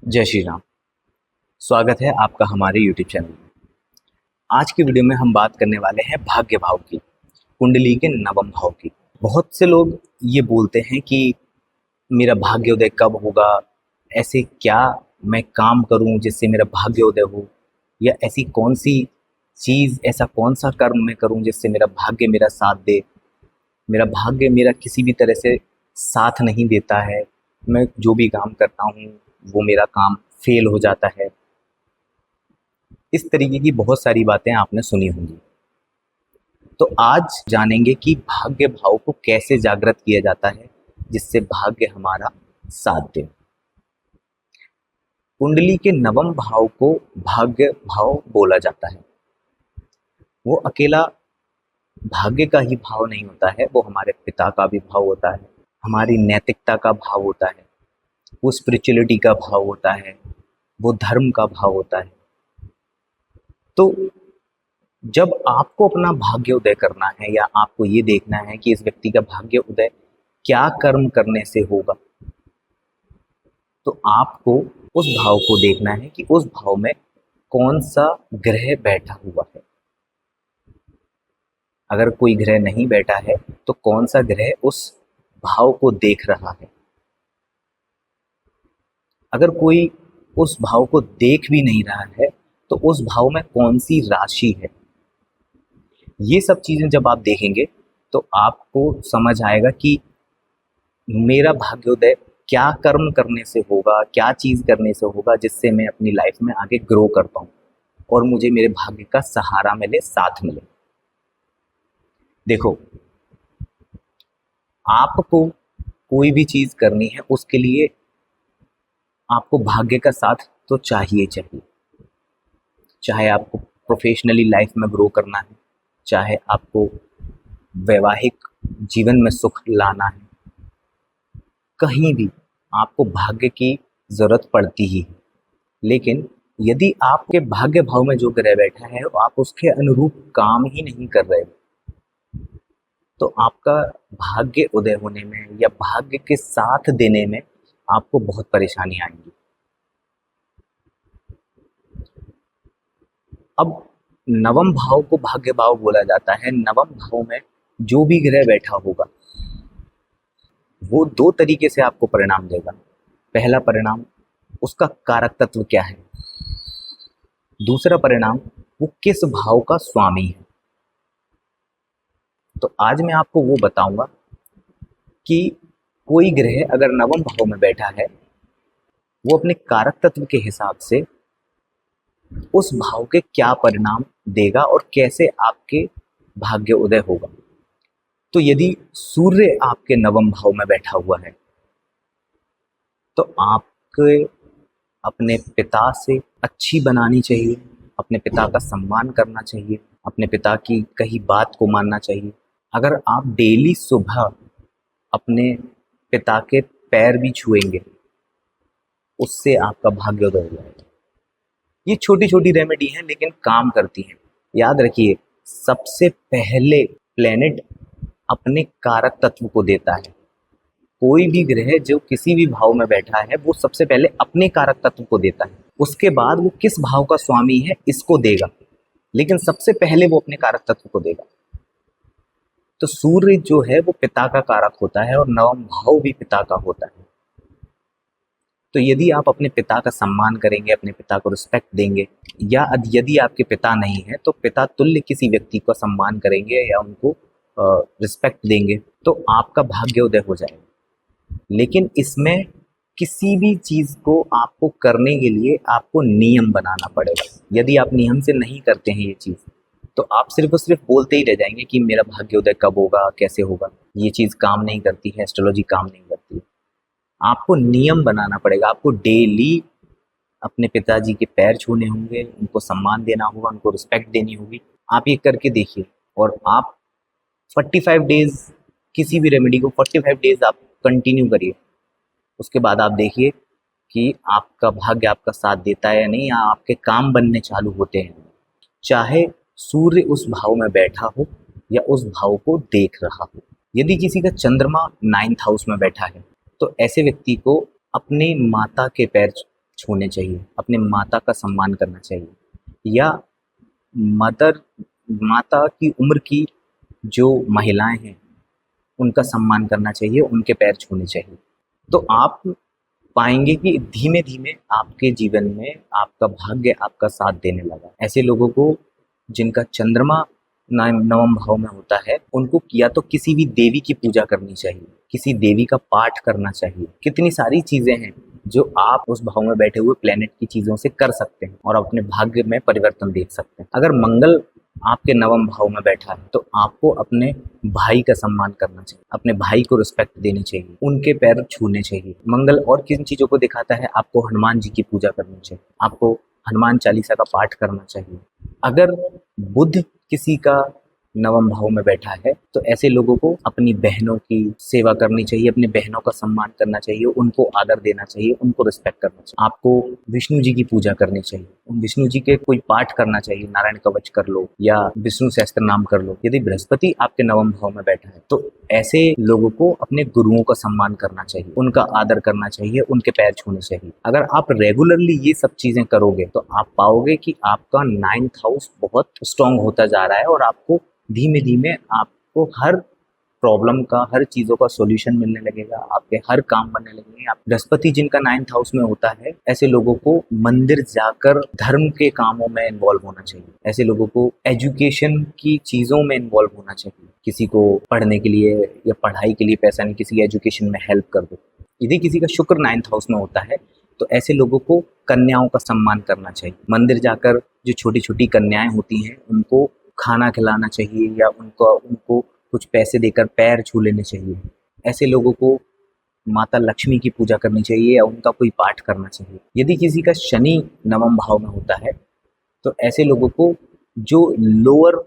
जय श्री राम। स्वागत है आपका हमारे YouTube चैनल में। आज की वीडियो में हम बात करने वाले हैं भाग्य भाव की, कुंडली के नवम भाव की। बहुत से लोग ये बोलते हैं कि मेरा भाग्योदय कब होगा, ऐसे क्या मैं काम करूं जिससे मेरा भाग्योदय हो, या ऐसी कौन सी चीज़, ऐसा कौन सा कर्म मैं करूं जिससे मेरा भाग्य मेरा साथ दे। मेरा भाग्य मेरा किसी भी तरह से साथ नहीं देता है, मैं जो भी काम करता हूँ वो मेरा काम फेल हो जाता है। इस तरीके की बहुत सारी बातें आपने सुनी होंगी। तो आज जानेंगे कि भाग्य भाव को कैसे जागृत किया जाता है जिससे भाग्य हमारा साथ दे। कुंडली के नवम भाव को भाग्य भाव बोला जाता है। वो अकेला भाग्य का ही भाव नहीं होता है, वो हमारे पिता का भी भाव होता है, हमारी नैतिकता का भाव होता है, वो स्पिरिचुअलिटी का भाव होता है, वो धर्म का भाव होता है। तो जब आपको अपना भाग्य उदय करना है या आपको ये देखना है कि इस व्यक्ति का भाग्य उदय क्या कर्म करने से होगा, तो आपको उस भाव को देखना है कि उस भाव में कौन सा ग्रह बैठा हुआ है। अगर कोई ग्रह नहीं बैठा है तो कौन सा ग्रह उस भाव को देख रहा है। अगर कोई उस भाव को देख भी नहीं रहा है तो उस भाव में कौन सी राशि है। ये सब चीज़ें जब आप देखेंगे तो आपको समझ आएगा कि मेरा भाग्योदय क्या कर्म करने से होगा, क्या चीज़ करने से होगा जिससे मैं अपनी लाइफ में आगे ग्रो कर पाऊँ और मुझे मेरे भाग्य का सहारा मिले, साथ मिले। देखो, आपको कोई भी चीज़ करनी है उसके लिए आपको भाग्य का साथ तो चाहिए चाहिए। चाहे आपको प्रोफेशनली लाइफ में ग्रो करना है, चाहे आपको वैवाहिक जीवन में सुख लाना है, कहीं भी आपको भाग्य की ज़रूरत पड़ती ही है। लेकिन यदि आपके भाग्य भाव में जो ग्रह बैठा है वो आप उसके अनुरूप काम ही नहीं कर रहे, तो आपका भाग्य उदय होने में या भाग्य के साथ देने में आपको बहुत परेशानी आएंगी। अब नवम भाव को भाग्य भाव बोला जाता है। नवम भाव में जो भी ग्रह बैठा होगा वो दो तरीके से आपको परिणाम देगा। पहला परिणाम, उसका कारक तत्व क्या है। दूसरा परिणाम, वो किस भाव का स्वामी है। तो आज मैं आपको वो बताऊंगा कि कोई ग्रह अगर नवम भाव में बैठा है वो अपने कारक तत्व के हिसाब से उस भाव के क्या परिणाम देगा और कैसे आपके भाग्य उदय होगा। तो यदि सूर्य आपके नवम भाव में बैठा हुआ है तो आपके अपने पिता से अच्छी बनानी चाहिए, अपने पिता का सम्मान करना चाहिए, अपने पिता की कही बात को मानना चाहिए। अगर आप डेली सुबह अपने पिता के पैर भी छुएंगे उससे आपका भाग्योदय हो जाएगा। ये छोटी छोटी रेमेडी हैं लेकिन काम करती हैं। याद रखिए, सबसे पहले प्लेनेट अपने कारक तत्व को देता है। कोई भी ग्रह जो किसी भी भाव में बैठा है वो सबसे पहले अपने कारक तत्व को देता है, उसके बाद वो किस भाव का स्वामी है इसको देगा, लेकिन सबसे पहले वो अपने कारक तत्व को देगा। तो सूर्य जो है वो पिता का कारक होता है और नवम भाव भी पिता का होता है। तो यदि आप अपने पिता का सम्मान करेंगे, अपने पिता को रिस्पेक्ट देंगे, या यदि आपके पिता नहीं है तो पिता तुल्य किसी व्यक्ति का सम्मान करेंगे या उनको रिस्पेक्ट देंगे, तो आपका भाग्योदय हो जाएगा। लेकिन इसमें किसी भी चीज़ को आपको करने के लिए आपको नियम बनाना पड़ेगा। यदि आप नियम से नहीं करते हैं ये चीज़ तो आप सिर्फ और सिर्फ बोलते ही रह जाएंगे कि मेरा भाग्योदय कब होगा, कैसे होगा। ये चीज़ काम नहीं करती है, एस्ट्रोलॉजी काम नहीं करती है। आपको नियम बनाना पड़ेगा। आपको डेली अपने पिताजी के पैर छूने होंगे, उनको सम्मान देना होगा, उनको रिस्पेक्ट देनी होगी। आप ये करके देखिए और आप 45 डेज किसी भी रेमेडी को 45 डेज आप कंटिन्यू करिए। उसके बाद आप देखिए कि आपका भाग्य आपका साथ देता है या नहीं, या आपके काम बनने चालू होते हैं। चाहे सूर्य उस भाव में बैठा हो या उस भाव को देख रहा हो। यदि किसी का चंद्रमा 9th हाउस में बैठा है तो ऐसे व्यक्ति को अपने माता के पैर छूने चाहिए, अपने माता का सम्मान करना चाहिए, या मदर माता की उम्र की जो महिलाएं हैं उनका सम्मान करना चाहिए, उनके पैर छूने चाहिए। तो आप पाएंगे कि धीमे धीमे आपके जीवन में आपका भाग्य आपका साथ देने लगा। ऐसे लोगों को जिनका चंद्रमा नवम भाव में होता है, उनको या तो किसी भी देवी की पूजा करनी चाहिए, किसी देवी का पाठ करना चाहिए। कितनी सारी चीजें हैं जो आप उस भाव में बैठे हुए प्लेनेट की चीजों से कर सकते हैं और अपने भाग्य में परिवर्तन देख सकते हैं। अगर मंगल आपके नवम भाव में बैठा है तो आपको अपने भाई का सम्मान करना चाहिए, अपने भाई को रिस्पेक्ट देनी चाहिए, उनके पैर छूने चाहिए। मंगल और किन चीजों को दिखाता है? आपको हनुमान जी की पूजा करनी चाहिए, आपको हनुमान चालीसा का पाठ करना चाहिए। अगर बुध किसी का नवम भाव में बैठा है तो ऐसे लोगों को अपनी बहनों की सेवा करनी चाहिए, अपनी बहनों का सम्मान करना चाहिए, उनको आदर देना चाहिए, उनको रिस्पेक्ट करना चाहिए। आपको विष्णु जी की पूजा करनी चाहिए, विष्णु जी के कोई पाठ करना चाहिए, नारायण कवच कर लो या विष्णु सहस्त्र नाम कर लो। यदि बृहस्पति आपके नवम भाव में बैठा है तो ऐसे लोगों को अपने गुरुओं का सम्मान करना चाहिए, उनका आदर करना चाहिए, उनके पैर छूने चाहिए। अगर आप रेगुलरली ये सब चीजें करोगे तो आप पाओगे कि आपका 9th हाउस बहुत स्ट्रांग होता जा रहा है और आपको धीमे धीमे आपको हर प्रॉब्लम का, हर चीज़ों का सॉल्यूशन मिलने लगेगा, आपके हर काम बनने लगेंगे। आप बृहस्पति जिनका 9th हाउस में होता है, ऐसे लोगों को मंदिर जाकर धर्म के कामों में इन्वॉल्व होना चाहिए, ऐसे लोगों को एजुकेशन की चीज़ों में इन्वॉल्व होना चाहिए। किसी को पढ़ने के लिए या पढ़ाई के लिए पैसा नहीं, किसी की एजुकेशन में हेल्प कर दो। यदि किसी का शुक्र 9th हाउस में होता है तो ऐसे लोगों को कन्याओं का सम्मान करना चाहिए। मंदिर जाकर जो छोटी छोटी कन्याएं होती हैं उनको खाना खिलाना चाहिए या उनको कुछ पैसे देकर पैर छू लेने चाहिए। ऐसे लोगों को माता लक्ष्मी की पूजा करनी चाहिए या उनका कोई पाठ करना चाहिए। यदि किसी का शनि नवम भाव में होता है तो ऐसे लोगों को जो लोअर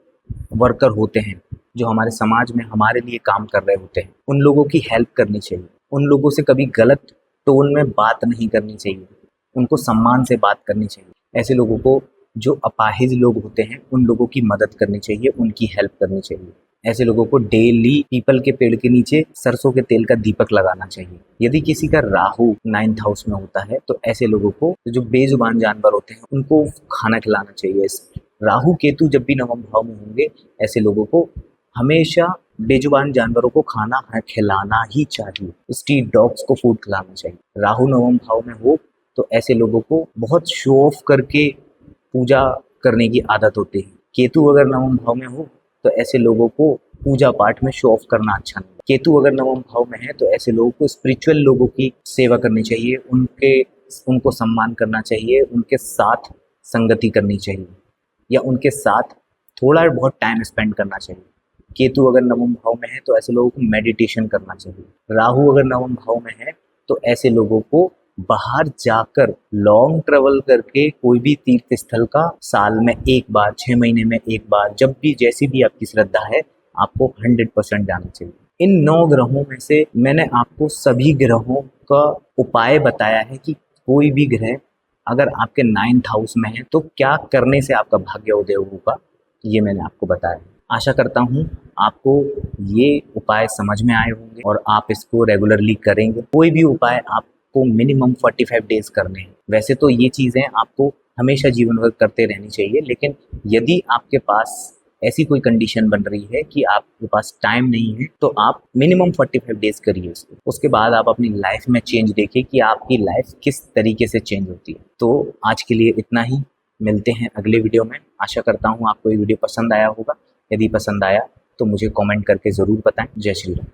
वर्कर होते हैं, जो हमारे समाज में हमारे लिए काम कर रहे होते हैं, उन लोगों की हेल्प करनी चाहिए। उन लोगों से कभी गलत टोन में बात नहीं करनी चाहिए, उनको सम्मान से बात करनी चाहिए। ऐसे लोगों को, जो अपाहिज लोग होते हैं, उन लोगों की मदद करनी चाहिए, उनकी हेल्प करनी चाहिए। ऐसे लोगों को डेली पीपल के पेड़ के नीचे सरसों के तेल का दीपक लगाना चाहिए। यदि किसी का राहु 9th हाउस में होता है तो ऐसे लोगों को, जो बेजुबान जानवर होते हैं, उनको खाना खिलाना चाहिए। राहु केतु जब भी नवम भाव में होंगे, ऐसे लोगों को हमेशा बेजुबान जानवरों को खाना खिलाना ही चाहिए। स्ट्रीट डॉग्स को फूड खिलाना चाहिए। राहु नवम भाव में हो तो ऐसे लोगों को बहुत शो ऑफ करके पूजा करने की आदत होती है। केतु अगर नवम भाव में हो तो ऐसे लोगों को पूजा पाठ में शो ऑफ करना अच्छा नहीं। केतु अगर नवम भाव में है तो ऐसे लोगों को स्पिरिचुअल लोगों की सेवा करनी चाहिए, उनको सम्मान करना चाहिए, उनके साथ संगति करनी चाहिए या उनके साथ थोड़ा बहुत टाइम स्पेंड करना चाहिए। केतु अगर नवम भाव में है तो ऐसे लोगों को मेडिटेशन करना चाहिए। राहु अगर नवम भाव में है तो ऐसे लोगों को बाहर जाकर लॉन्ग ट्रेवल करके कोई भी तीर्थ स्थल का साल में एक बार, 6 महीने में एक बार, जब भी जैसी भी आपकी श्रद्धा है, आपको 100% जाना चाहिए। इन 9 ग्रहों में से मैंने आपको सभी ग्रहों का उपाय बताया है कि कोई भी ग्रह अगर आपके 9th हाउस में है तो क्या करने से आपका भाग्य उदय होगा, ये मैंने आपको बताया। आशा करता हूँ आपको ये उपाय समझ में आए होंगे और आप इसको रेगुलरली करेंगे। कोई भी उपाय आपको मिनिमम 45 डेज करने हैं। वैसे तो ये चीज़ें आपको हमेशा जीवन भर करते रहनी चाहिए, लेकिन यदि आपके पास ऐसी कोई कंडीशन बन रही है कि आपके पास टाइम नहीं है तो आप मिनिमम 45 डेज करिए इसको। उसके बाद आप अपनी लाइफ में चेंज देखिए कि आपकी लाइफ किस तरीके से चेंज होती है। तो आज के लिए इतना ही, मिलते हैं अगले वीडियो में। आशा करता हूँ आपको ये वीडियो पसंद आया होगा। यदि पसंद आया तो मुझे कमेंट करके ज़रूर बताएं। जय श्री राम।